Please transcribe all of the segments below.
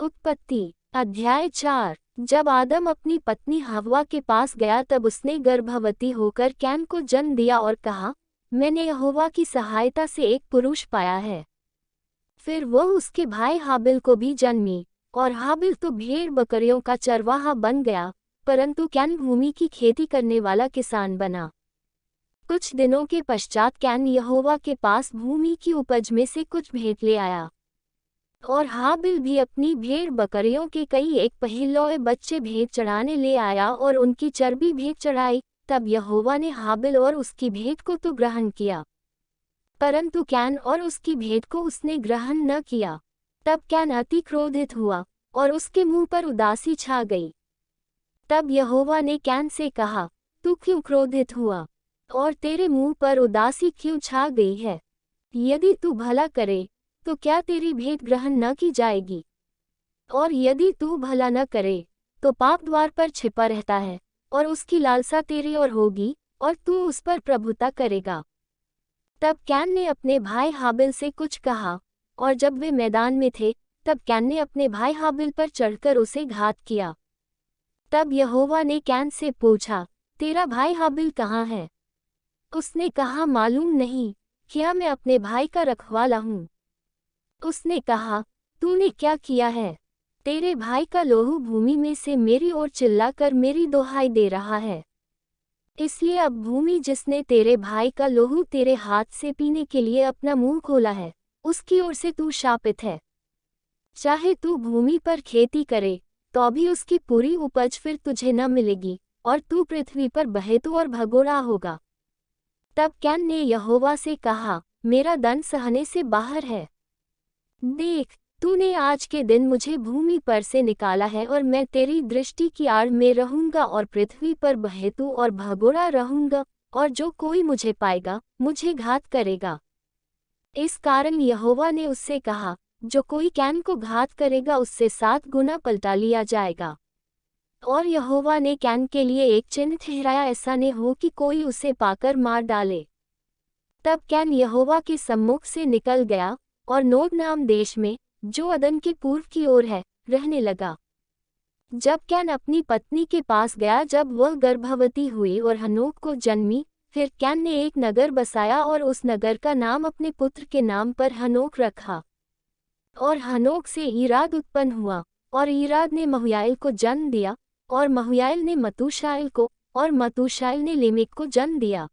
उत्पत्ति अध्याय 4। जब आदम अपनी पत्नी हव्वा के पास गया तब उसने गर्भवती होकर कैन को जन्म दिया और कहा, मैंने यहोवा की सहायता से एक पुरुष पाया है। फिर वह उसके भाई हाबिल को भी जन्मी, और हाबिल तो भेड़ बकरियों का चरवाहा बन गया, परंतु कैन भूमि की खेती करने वाला किसान बना। कुछ दिनों के पश्चात कैन यहोवा के पास भूमि की उपज में से कुछ भेंट ले आया, और हाबिल भी अपनी भेड़ बकरियों के कई एक पहिलौए बच्चे भेंट चढ़ाने ले आया और उनकी चर्बी भेंट चढ़ाई। तब यहोवा ने हाबिल और उसकी भेंट को तो ग्रहण किया, परंतु कैन और उसकी भेंट को उसने ग्रहण न किया। तब कैन अति क्रोधित हुआ और उसके मुंह पर उदासी छा गई। तब यहोवा ने कैन से कहा, तू क्यों क्रोधित हुआ और तेरे मुंह पर उदासी क्यों छा गई है? यदि तू भला करे तो क्या तेरी भेंट ग्रहण न की जाएगी? और यदि तू भला न करे तो पाप द्वार पर छिपा रहता है, और उसकी लालसा तेरी ओर होगी और तू उस पर प्रभुता करेगा। तब कैन ने अपने भाई हाबिल से कुछ कहा, और जब वे मैदान में थे तब कैन ने अपने भाई हाबिल पर चढ़कर उसे घात किया। तब यहोवा ने कैन से पूछा, तेरा भाई हाबिल कहाँ है? उसने कहा, मालूम नहीं, क्या मैं अपने भाई का रखवाला हूँ? उसने कहा, तूने क्या किया है? तेरे भाई का लोहू भूमि में से मेरी ओर चिल्लाकर मेरी दोहाई दे रहा है। इसलिए अब भूमि जिसने तेरे भाई का लोहू तेरे हाथ से पीने के लिए अपना मुंह खोला है, उसकी ओर से तू शापित है। चाहे तू भूमि पर खेती करे तो भी उसकी पूरी उपज फिर तुझे न मिलेगी, और तू पृथ्वी पर बहेतू और भगोड़ा होगा। तब कैन ने यहोवा से कहा, मेरा दंड सहने से बाहर है। देख, तूने आज के दिन मुझे भूमि पर से निकाला है, और मैं तेरी दृष्टि की आड़ में रहूंगा और पृथ्वी पर बहेतू और भगोड़ा रहूंगा, और जो कोई मुझे पाएगा मुझे घात करेगा। इस कारण यहोवा ने उससे कहा, जो कोई कैन को घात करेगा उससे 7 गुना पलटा लिया जाएगा। और यहोवा ने कैन के लिए एक चिन्ह ठहराया, ऐसा न हो कि कोई उसे पाकर मार डाले। तब कैन यहोवा के सम्मुख से निकल गया और नोद नाम देश में, जो अदन के पूर्व की ओर है, रहने लगा। जब कैन अपनी पत्नी के पास गया जब वह गर्भवती हुई और हनोक को जन्मी, फिर कैन ने एक नगर बसाया और उस नगर का नाम अपने पुत्र के नाम पर हनोक रखा। और हनोक से ईराद उत्पन्न हुआ, और ईराद ने महुयाइल को जन्म दिया, और महुयाइल ने मतूशाइल को, और मतूशाइल ने लेमेक को जन्म दिया।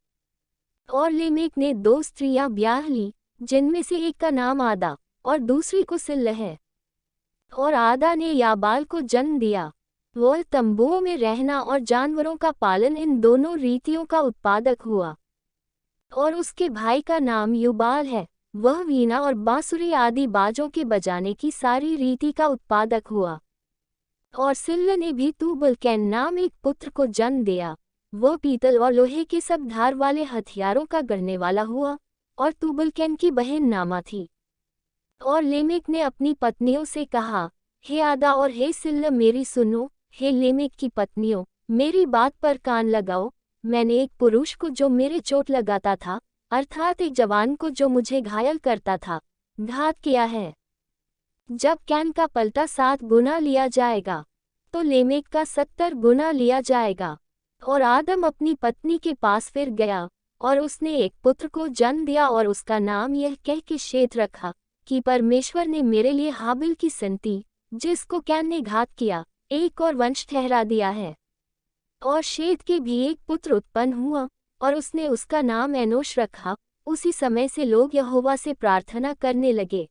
और लेमेक ने 2 स्त्रियां ब्याह ली, जिनमें से एक का नाम आदा और दूसरी को सिल्ह है। और आदा ने याबाल को जन्म दिया। वह तंबुओं में रहना और जानवरों का पालन, इन दोनों रीतियों का उत्पादक हुआ। और उसके भाई का नाम युबाल है, वह वीणा और बांसुरी आदि बाजों के बजाने की सारी रीति का उत्पादक हुआ। और सिल्ह ने भी तूबल कैन नाम एक पुत्र को जन्म दिया। वह पीतल और लोहे के सब धार वाले हथियारों का गढ़ने वाला हुआ, और तूबल कैन की बहन नामा थी। और लेमेक ने अपनी पत्नियों से कहा, हे आदा और हे सिल्ह मेरी सुनो, हे लेमेक की पत्नियों मेरी बात पर कान लगाओ। मैंने एक पुरुष को जो मेरे चोट लगाता था, अर्थात एक जवान को जो मुझे घायल करता था, घात किया है। जब कैन का पलटा 7 गुना लिया जाएगा तो लेमेक का 70 गुना लिया जाएगा। और आदम अपनी पत्नी के पास फिर गया, और उसने एक पुत्र को जन्म दिया, और उसका नाम यह कह के शेत रखा कि परमेश्वर ने मेरे लिए हाबिल की संति, जिसको कैन ने घात किया, एक और वंश ठहरा दिया है। और शेत के भी एक पुत्र उत्पन्न हुआ, और उसने उसका नाम एनोश रखा। उसी समय से लोग यहोवा से प्रार्थना करने लगे।